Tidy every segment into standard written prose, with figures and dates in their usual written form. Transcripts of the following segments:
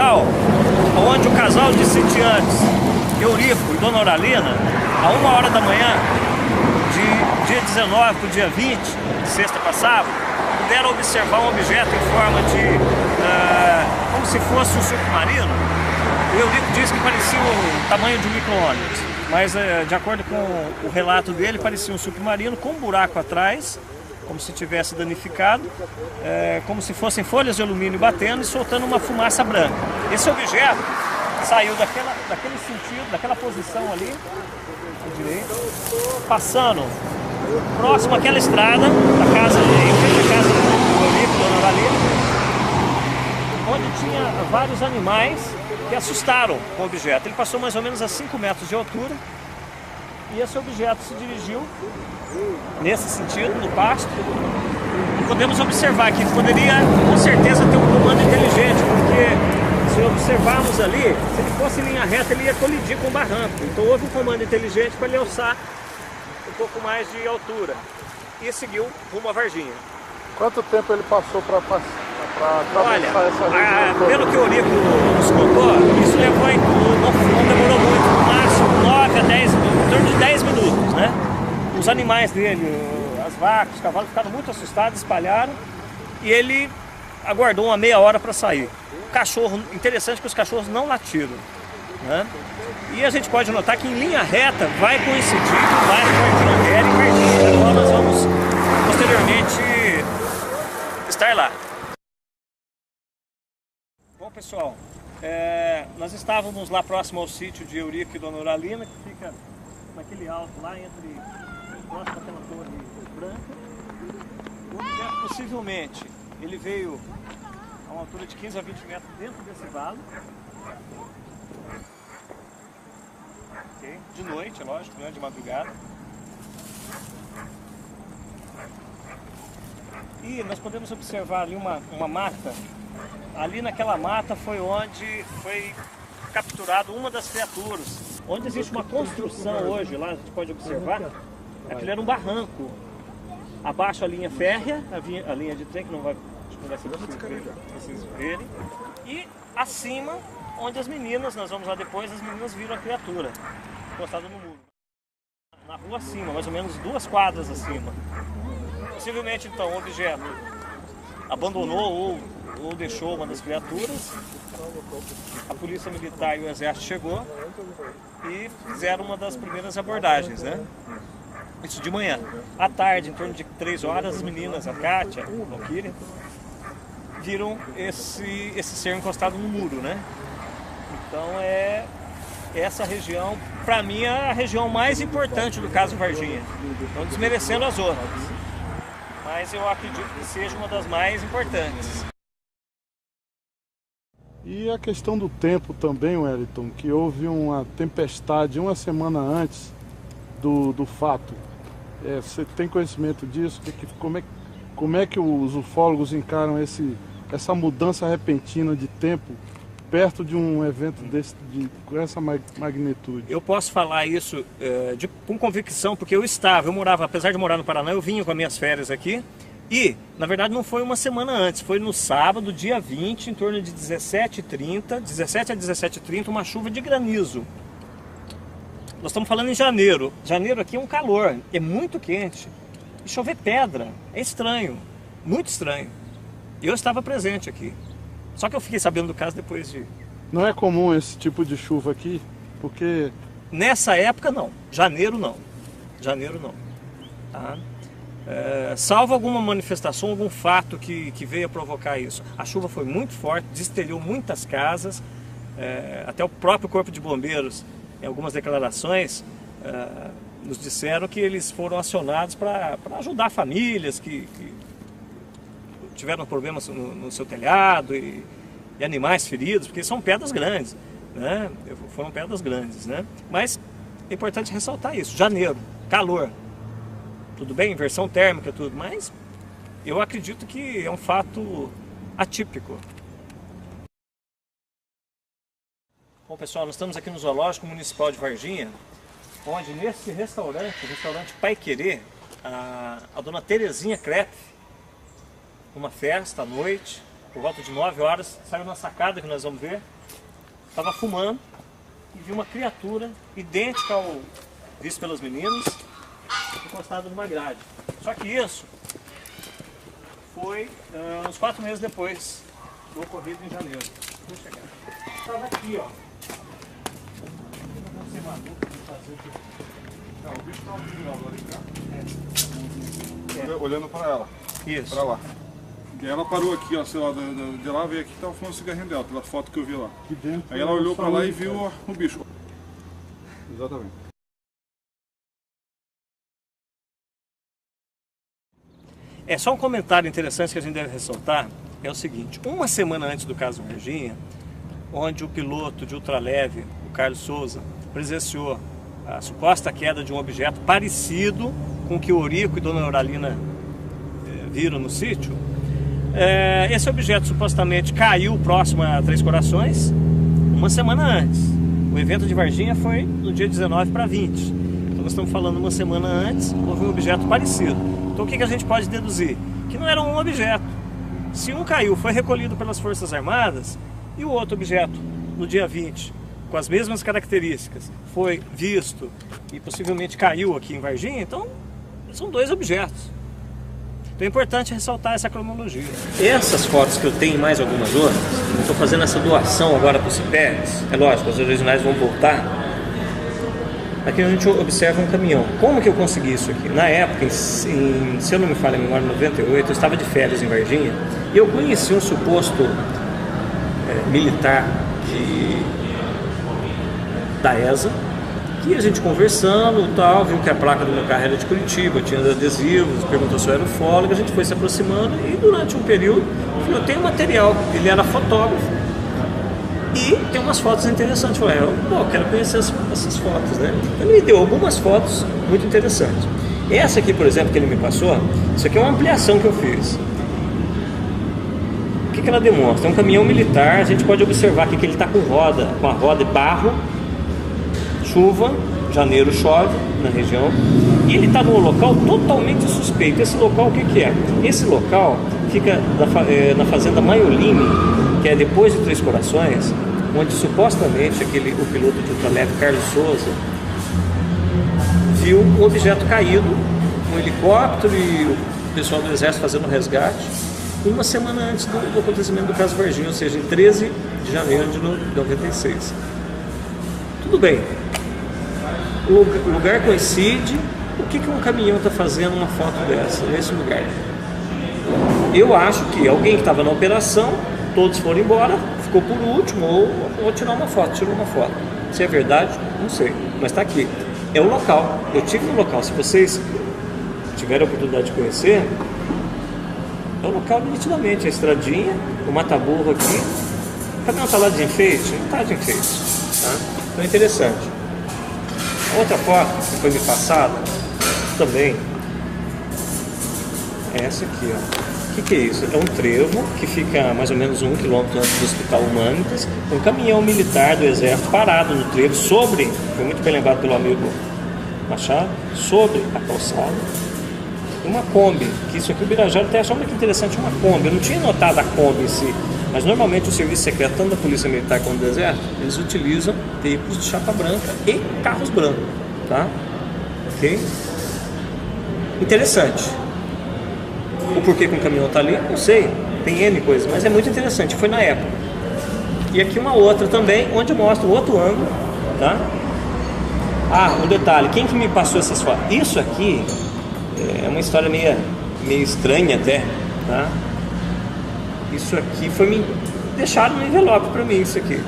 local onde o casal de sitiantes, Eurico e Dona Auralina, a 1h da manhã, de dia 19 para o dia 20, de sexta passada, puderam observar um objeto em forma de, como se fosse um submarino. O Eurico disse que parecia o tamanho de um micro-ônibus, mas de acordo com o relato dele, parecia um submarino com um buraco atrás, como se tivesse danificado, como se fossem folhas de alumínio batendo e soltando uma fumaça branca. Esse objeto saiu daquele sentido, daquela posição ali, à direita, passando próximo àquela estrada, da casa do Eurico, Dona Auralina, onde tinha vários animais que assustaram com o objeto. Ele passou mais ou menos a 5 metros de altura e esse objeto se dirigiu nesse sentido, no pasto, e podemos observar que poderia com certeza ter um comando inteligente, porque se observarmos ali, se ele fosse em linha reta, ele ia colidir com o barranco. Então houve um comando inteligente para ele alçar um pouco mais de altura e seguiu rumo à Varginha. Quanto tempo ele passou para atravessar Olha, essa região? pelo que o Eurico nos contou, isso levou não demorou muito, no máximo 9 a 10 minutos, em torno de 10 minutos, né? Os animais dele, as vacas, os cavalos ficaram muito assustados, espalharam e ele aguardou uma meia hora para sair. O cachorro, interessante que os cachorros não latiram, né? E a gente pode notar que em linha reta vai coincidir com mais Varginha Velha e Varginha, da qual nós vamos posteriormente estar lá. Bom, pessoal, nós estávamos lá próximo ao sítio de Eurico e Dona Auralina, que fica naquele alto lá próximo àquela torre branca. O objeto possivelmente ele veio a uma altura de 15 a 20 metros dentro desse vale. Okay. De noite, é lógico, né? De madrugada. E nós podemos observar ali uma mata. Ali naquela mata foi onde foi capturado uma das criaturas. Onde existe uma construção hoje, lá a gente pode observar, aquilo era um barranco. Abaixo a linha férrea, a linha de trem, que não vai ser possível vocês verem. E acima, onde as meninas, nós vamos lá depois, as meninas viram a criatura encostada no muro. Na rua acima, mais ou menos 2 quadras acima. Possivelmente então o objeto abandonou ou deixou uma das criaturas. A polícia militar e o exército chegou e fizeram uma das primeiras abordagens, né? Isso de manhã. À tarde, em torno de 3 horas, as meninas, a Kátia, a Valquíria, viram esse ser encostado no muro, né? Então essa região, para mim, é a região mais importante do caso Varginha, não desmerecendo as outras, mas eu acredito que seja uma das mais importantes. E a questão do tempo também, Wellington, que houve uma tempestade uma semana antes do fato. Você tem conhecimento disso? Como é que os ufólogos encaram essa mudança repentina de tempo perto de um evento desse, com essa magnitude? Eu posso falar isso com convicção, porque eu morava, apesar de morar no Paraná, eu vinha com as minhas férias aqui. E, na verdade, não foi uma semana antes, foi no sábado, dia 20, em torno de 17 a 17h30, uma chuva de granizo. Nós estamos falando em janeiro. Janeiro aqui é um calor, é muito quente. E chover pedra, é estranho, muito estranho. Eu estava presente aqui. Só que eu fiquei sabendo do caso depois de... Não é comum esse tipo de chuva aqui? Porque... Nessa época não, janeiro não. Janeiro não. Tá? Salvo alguma manifestação, algum fato que veio a provocar isso. A chuva foi muito forte, destelhou muitas casas, até o próprio Corpo de Bombeiros, em algumas declarações, nos disseram que eles foram acionados para ajudar famílias que tiveram problemas no seu telhado e animais feridos, porque são pedras grandes, né? Foram pedras grandes, né? Mas é importante ressaltar isso, janeiro, calor. Tudo bem, inversão térmica, tudo, mas eu acredito que é um fato atípico. Bom, pessoal, nós estamos aqui no Zoológico Municipal de Varginha, onde nesse restaurante, o restaurante Pai Querer, a dona Terezinha Krepp, uma festa à noite, por volta de 9 horas, saiu na sacada que nós vamos ver, estava fumando e vi uma criatura idêntica ao visto pelos meninos, encostado numa grade. Só que isso foi uns 4 meses depois do ocorrido em janeiro. Vou chegar. Estava aqui, ó. Eu não vou ser maluco de fazer aqui. O bicho estava virado ali, olhando para ela. Isso. Para lá. E ela parou aqui, ó, sei lá, de lá, veio aqui e estava fumando o cigarrinho dela, pela foto que eu vi lá. Aí ela olhou para lá e viu o bicho. Exatamente. É só um comentário interessante que a gente deve ressaltar, é o seguinte: uma semana antes do caso Varginha, onde o piloto de ultraleve, o Carlos Souza, presenciou a suposta queda de um objeto parecido com o que o Eurico e Dona Auralina viram no sítio, esse objeto supostamente caiu próximo a Três Corações uma semana antes. O evento de Varginha foi no dia 19 para 20. Então nós estamos falando uma semana antes, houve um objeto parecido. Então o que a gente pode deduzir? Que não era um objeto. Se um caiu, foi recolhido pelas Forças Armadas, e o outro objeto, no dia 20, com as mesmas características, foi visto e possivelmente caiu aqui em Varginha, então são 2 objetos. Então é importante ressaltar essa cronologia. Essas fotos que eu tenho e mais algumas outras, eu estou fazendo essa doação agora para o CIPERES. É lógico, as originais vão voltar. Aqui a gente observa um caminhão. Como que eu consegui isso aqui? Na época, se eu não me falha a memória, em 98, eu estava de férias em Varginha e eu conheci um suposto militar da ESA, que a gente conversando e tal, viu que a placa do meu carro era de Curitiba, tinha adesivos, perguntou se eu era ufólogo, a gente foi se aproximando e durante um período eu falei, eu tenho material, ele era fotógrafo e tem umas fotos interessantes. Eu falei, eu quero conhecer essas fotos, né? Ele me deu algumas fotos muito interessantes. Essa aqui, por exemplo, que ele me passou, isso aqui é uma ampliação que eu fiz. O que ela demonstra? É um caminhão militar, a gente pode observar aqui que ele está com a roda de barro, chuva, janeiro chove na região, e ele está num local totalmente suspeito. Esse local o que é? Esse local fica na fazenda Maioline, que é depois de Três Corações, onde supostamente o piloto de ultraleve Carlos Souza viu um objeto caído, um helicóptero e o pessoal do exército fazendo resgate, uma semana antes do acontecimento do caso Varginha, ou seja, em 13 de janeiro de 96. Tudo bem, o lugar coincide. O que um caminhão está fazendo uma foto dessa, nesse lugar? Eu acho que alguém que estava na operação, todos foram embora, ficou por último, ou vou tirar uma foto, tirou uma foto. Se é verdade, não sei, mas está aqui. É o local, eu tive no local, se vocês tiverem a oportunidade de conhecer, é o local nitidamente, a estradinha, o mata-burro aqui. O caminhão está lá de enfeite? Não está de enfeite, tá? Então é interessante. Outra foto que foi me passada também é essa aqui, ó. O que é isso? É um trevo que fica mais ou menos 1 quilômetro antes do Hospital Humanitas. Um caminhão militar do Exército parado no trevo, foi muito bem lembrado pelo amigo Machado, sobre a calçada. Uma Kombi, que isso aqui o Birajara até achou muito interessante, uma Kombi. Eu não tinha notado a Kombi em si, mas normalmente o serviço secreto, tanto da Polícia Militar quanto do Exército, eles utilizam veículos de chapa branca e carros brancos, tá? Ok? Interessante. O porquê que um caminhão está ali, não sei, tem N coisas, mas é muito interessante, foi na época. E aqui uma outra também, onde mostra o outro ângulo, tá? Ah, um detalhe, quem que me passou essas fotos? Isso aqui é uma história meio estranha até, tá? Isso aqui foi me deixaram no envelope para mim, isso aqui.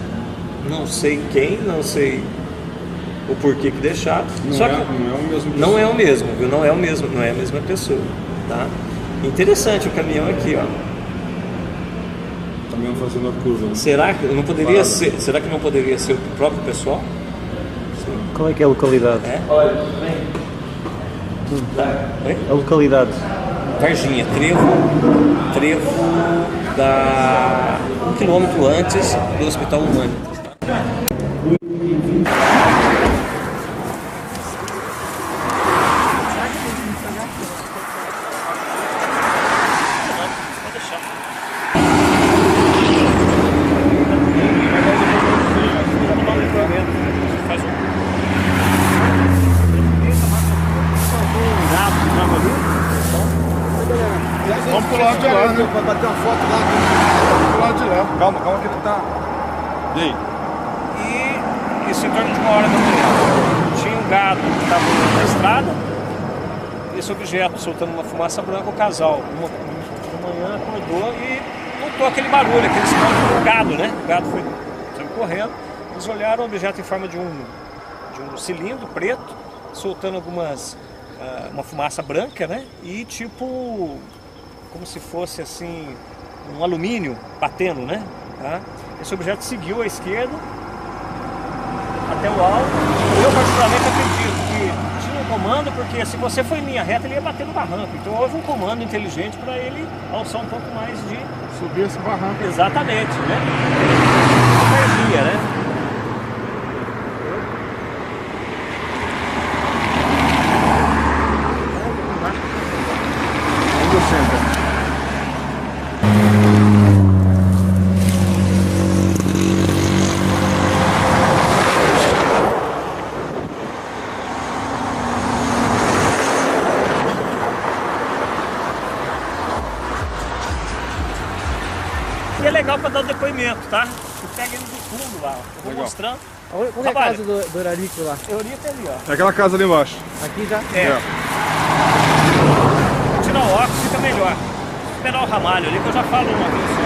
Não sei quem, não sei o porquê que deixaram. Não é o mesmo, viu? Não é o mesmo, não é a mesma pessoa, tá? Interessante o caminhão aqui, ó. Caminhão fazendo a curva. Será que não poderia ser? Será que não poderia ser o próprio pessoal? Sim. Qual é que é a localidade? Olha, vem. A localidade? Varginha, trevo da 1 quilômetro antes do Hospital Humanitas. pro lado de lá, né? Vai bater uma foto lá. Pro lado de lá. Calma que ele tá... E aí? E isso em torno de 1h da manhã. Tinha um gado que estava na estrada, esse objeto soltando uma fumaça branca, o casal, uma manhã, acordou e notou aquele barulho, aquele som do gado, né? O gado foi correndo, eles olharam o objeto em forma de um cilindro preto, soltando uma fumaça branca, né? E tipo, como se fosse assim, um alumínio batendo, né? Tá? Esse objeto seguiu à esquerda até o alto. Eu particularmente acredito que tinha um comando, porque se você for em linha reta, ele ia bater no barranco. Então houve um comando inteligente para ele alçar um pouco mais de... Subir esse barranco. Exatamente, né? Energia, né? E é legal para dar o depoimento, tá? Você pega ele do fundo lá, eu vou mostrando. Qual é a casa do Eurico lá? Eurico é ali, ó. É aquela casa ali embaixo. Aqui já? É. Vou tirar o óculos, fica melhor. Vou esperar o ramalho ali que eu já falo uma vez só.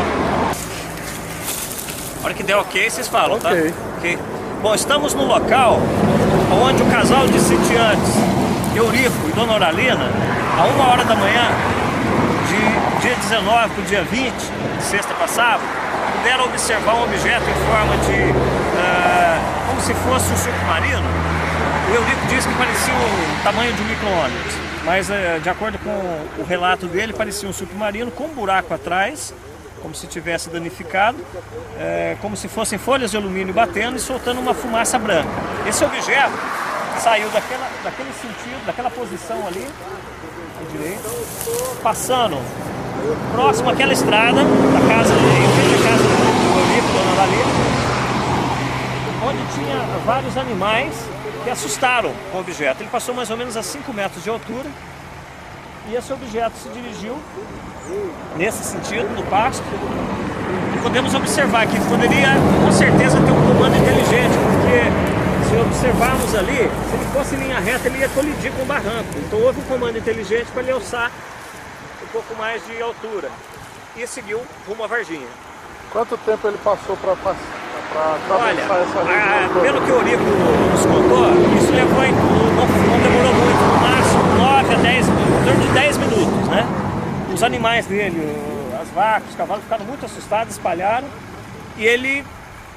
A hora que der ok, vocês falam, tá? Ok. Bom, estamos no local onde o casal de sitiantes, Eurico e Dona Oralina, a 1h da manhã, de dia 19 para o dia 20, de sexta para sábado, puderam observar um objeto em forma de, como se fosse um submarino. O Eurico disse que parecia o tamanho de um micro-ônibus, mas de acordo com o relato dele, parecia um submarino com um buraco atrás, como se tivesse danificado, como se fossem folhas de alumínio batendo e soltando uma fumaça branca. Esse objeto saiu daquele sentido, daquela posição ali, à direita, passando próximo àquela estrada da casa do Eurico, Dona Oralina, onde tinha vários animais que assustaram com o objeto. Ele passou mais ou menos a 5 metros de altura e esse objeto se dirigiu nesse sentido, no pasto, e podemos observar que poderia com certeza ter um comando inteligente, porque se observarmos ali, se ele fosse em linha reta, ele ia colidir com o barranco. Então houve um comando inteligente para ele alçar um pouco mais de altura e seguiu rumo à Varginha. Quanto tempo ele passou para atravessar Olha, essa região? pelo que o Eurico nos contou, isso levou não demorou muito, no máximo 9 a 10, em torno de 10 minutos, né? Os animais dele, as vacas, os cavalos ficaram muito assustados, espalharam e ele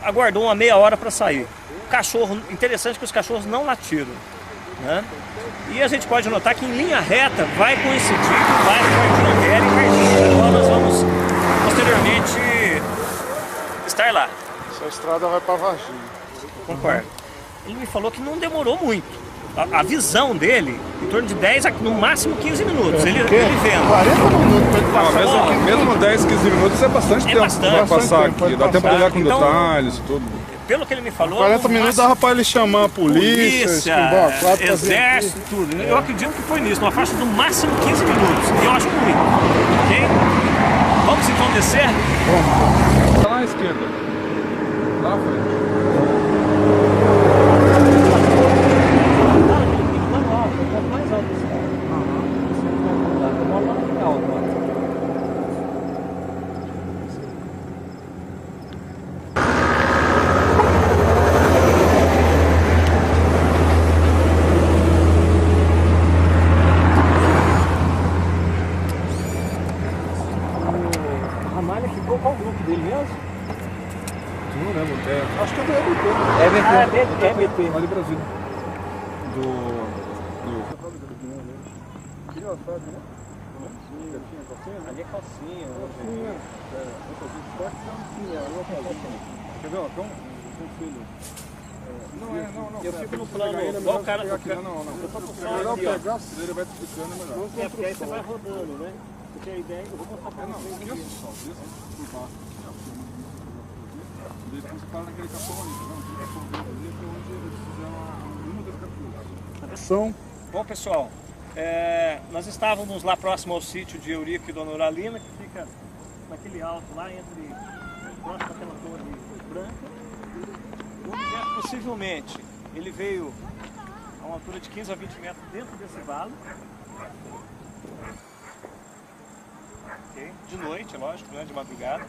aguardou uma meia hora para sair. O cachorro, interessante que os cachorros não latiram, né? E a gente pode notar que em linha reta vai coincidir com vários Varginha Velha e Varginha. Então nós vamos posteriormente estar lá. Essa estrada vai para Varginha. Concordo. Ele me falou que não demorou muito. A visão dele, em torno de 10 a no máximo 15 minutos. Ele vendo. 40 minutos para ele passar. Mesmo 10, 15 minutos é bastante tempo para passar aqui. Dá tempo de olhar com Então, detalhes e tudo. Pelo que ele me falou... 40 minutos dava para ele chamar a polícia, exército, tudo. Eu acredito que foi nisso, numa faixa do máximo 15 minutos. E eu acho muito. Ok? Vamos então descer? Tá lá à esquerda. Lá à frente. Qual o grupo dele mesmo? Não lembro. Acho que é do EBT. EBT. Lá de Brasília. Ali é calcinha. Quer ver? Então, filho. Não. Eu fico no plano, igual o cara... Não. Eu tô com É melhor pegar, se ele vai te explicando, é melhor. É, porque aí você vai rodando, né? Porque a ideia é que eu vou mostrar pra vocês aqui. Por baixo. Depois você para naquele capão ali, tá vendo? Aquele capão verde ali, que é onde eles fizeram uma das capturas. São. Bom, pessoal, Nós estávamos lá próximo ao sítio de Eurico e Dona Uralina, que fica naquele alto lá, próximo àquela torre branca. O objeto, possivelmente, ele veio a uma altura de 15 a 20 metros dentro desse vale. Okay. De noite, é lógico, né? De madrugada.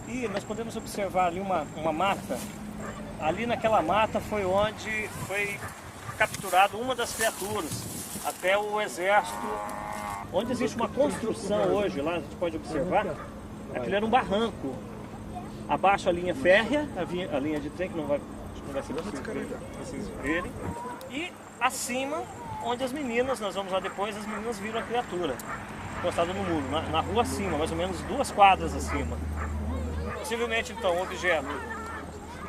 E nós podemos observar ali uma mata. Ali naquela mata foi onde foi capturado uma das criaturas, até o exército, onde existe uma construção hoje, lá a gente pode observar, aquilo era um barranco, abaixo a linha férrea, a linha de trem, que não vai ser possível vocês verem, e acima, onde as meninas, nós vamos lá depois, as meninas viram a criatura, encostada no muro, na rua acima, mais ou menos 2 quadras acima. Possivelmente então o objeto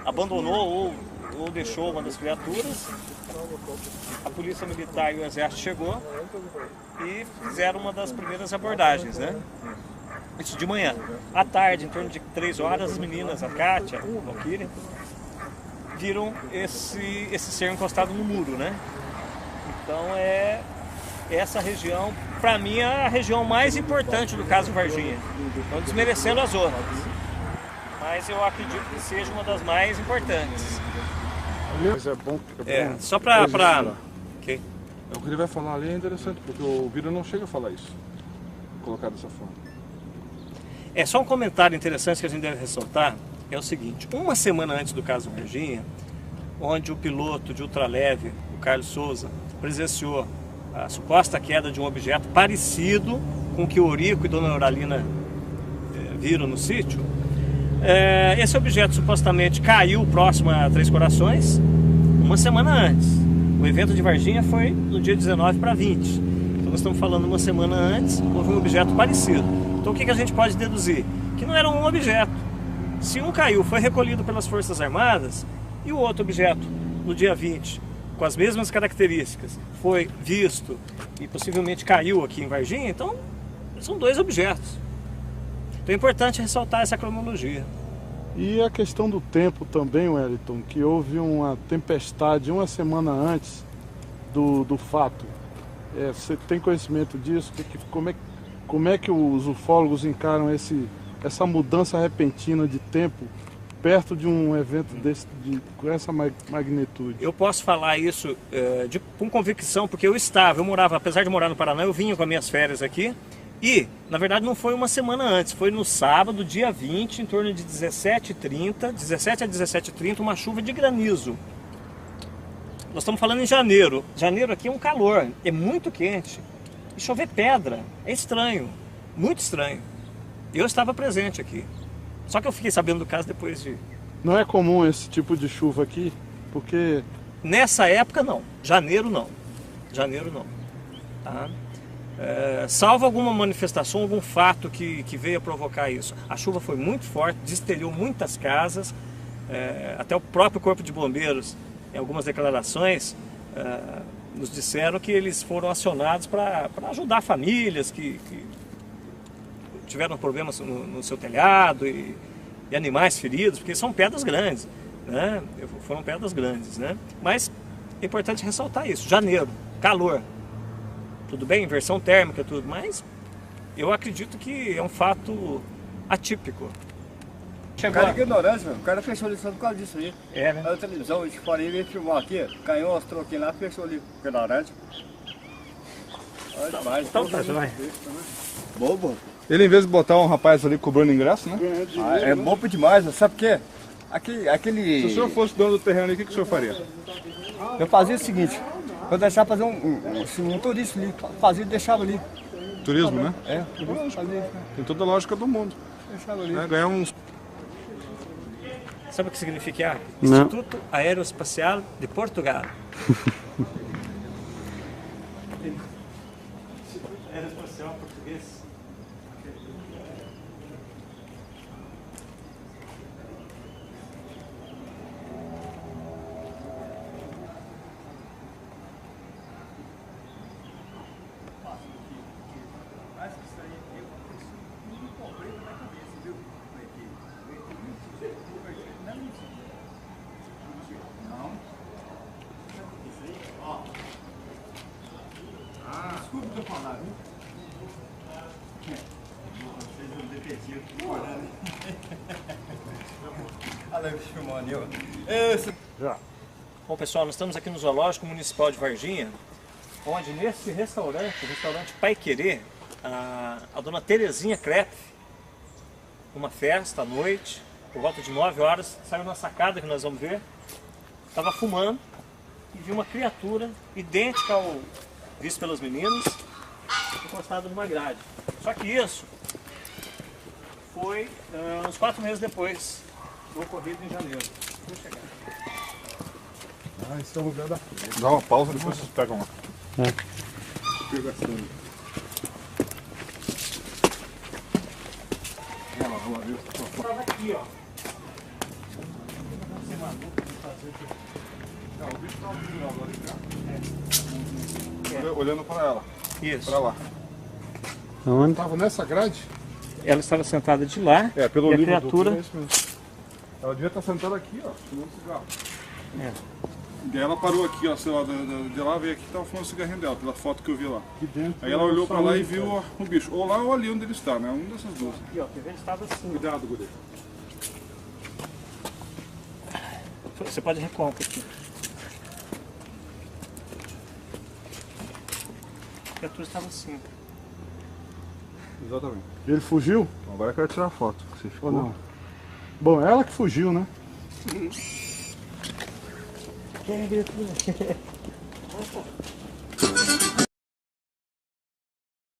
abandonou ou deixou uma das criaturas. A polícia militar e o exército chegou e fizeram uma das primeiras abordagens, né? Isso de manhã. À tarde, em torno de 3 horas, as meninas, a Kátia, a Valkyria, viram esse ser encostado no muro, né? Então essa região, para mim, é a região mais importante do caso Varginha, não desmerecendo as outras. Mas eu acredito que seja uma das mais importantes. Mas é bom. Só para... Okay. O que ele vai falar ali é interessante, porque o vídeo não chega a falar isso, colocar dessa forma. Só um comentário interessante que a gente deve ressaltar, é o seguinte: uma semana antes do caso Varginha, onde o piloto de ultraleve, o Carlos Souza, presenciou a suposta queda de um objeto parecido com o que o Eurico e Dona Uralina viram no sítio, esse objeto supostamente caiu próximo a Três Corações uma semana antes. O evento de Varginha foi no dia 19 para 20. Então nós estamos falando uma semana antes, houve um objeto parecido. Então o que a gente pode deduzir? Que não era um objeto. Se um caiu, foi recolhido pelas Forças Armadas, e o outro objeto, no dia 20, com as mesmas características, foi visto e possivelmente caiu aqui em Varginha, então são 2 objetos. Então é importante ressaltar essa cronologia. E a questão do tempo também, Wellington, que houve uma tempestade uma semana antes do fato. Você tem conhecimento disso? Como é que os ufólogos encaram essa mudança repentina de tempo perto de um evento desse, com essa magnitude? Eu posso falar isso com convicção, porque eu morava, apesar de morar no Paraná, eu vinha com as minhas férias aqui. E, na verdade, não foi uma semana antes, foi no sábado, dia 20, em torno de 17 a 17h30, uma chuva de granizo. Nós estamos falando em janeiro. Janeiro aqui é um calor, é muito quente. E chover pedra, é estranho, muito estranho. Eu estava presente aqui. Só que eu fiquei sabendo do caso depois de... Não é comum esse tipo de chuva aqui, porque... Nessa época não, janeiro não. Tá? Salvo alguma manifestação, algum fato que veio a provocar isso. A chuva foi muito forte, destelhou muitas casas, até o próprio Corpo de Bombeiros, em algumas declarações, nos disseram que eles foram acionados para ajudar famílias que tiveram problemas no seu telhado e animais feridos, porque são pedras grandes, né? Foram pedras grandes, né? Mas é importante ressaltar isso: janeiro, calor. Tudo bem, inversão térmica, tudo, mas eu acredito que é um fato atípico. Chegou cara, ignorância, o cara fechou ali só por causa disso aí. Né? A televisão, de fora aí, veio filmar aqui, caiu umas troquinhas lá, fechou ali com ignorância. Olha demais. Então tá, vai. Bobo. Ele, em vez de botar um rapaz ali cobrando ingresso, né? É bobo demais, sabe por quê? Aquele... Se o senhor fosse dono do terreno, o que o senhor faria? Eu fazia o seguinte, eu deixava fazer um turista ali, fazia e deixava ali. Turismo, né? Turismo, fazia. Tem toda a lógica do mundo. Deixava ali. Ganhar uns... Sabe o que significa? Não. Instituto Aeroespacial de Portugal. Aeroespacial português. Olha o bicho filmando, Já. Bom, pessoal, nós estamos aqui no Zoológico Municipal de Varginha, onde nesse restaurante, o restaurante Pai Querer, a dona Terezinha Crepe, uma festa à noite, por volta de 9 horas, saiu na sacada que nós vamos ver, estava fumando e viu uma criatura idêntica ao visto pelos meninos, encostada numa grade. Só que isso foi uns 4 meses depois do ocorrido em janeiro. Vamos chegar. Ah, esse é o lugar da frente. Dá uma pausa, depois vocês pegam lá. Pega a cena. Estava aqui, ó. O bicho tá olhando para ela. Isso. Para lá. Aonde? Tava nessa grade? Ela estava sentada de lá Pelo e a livro criatura... É isso mesmo. Ela devia estar sentada aqui, ó, fumando cigarro. É. E ela parou aqui, ó, sei lá, de lá, veio aqui e tava fumando cigarrinho dela, pela foto que eu vi lá. Aqui dentro. Aí ela olhou pra lá e viu ó, o bicho. Ou lá ou ali onde ele está, né? Um dessas duas. Aqui, ó, ele estava assim. Cuidado, Guri. Você pode recuar um pouquinho. A criatura estava assim. Exatamente. Ele fugiu? Então, agora eu quero tirar a foto. Você ficou. Ou não? Bom, ela que fugiu, né? Quem é a criatura?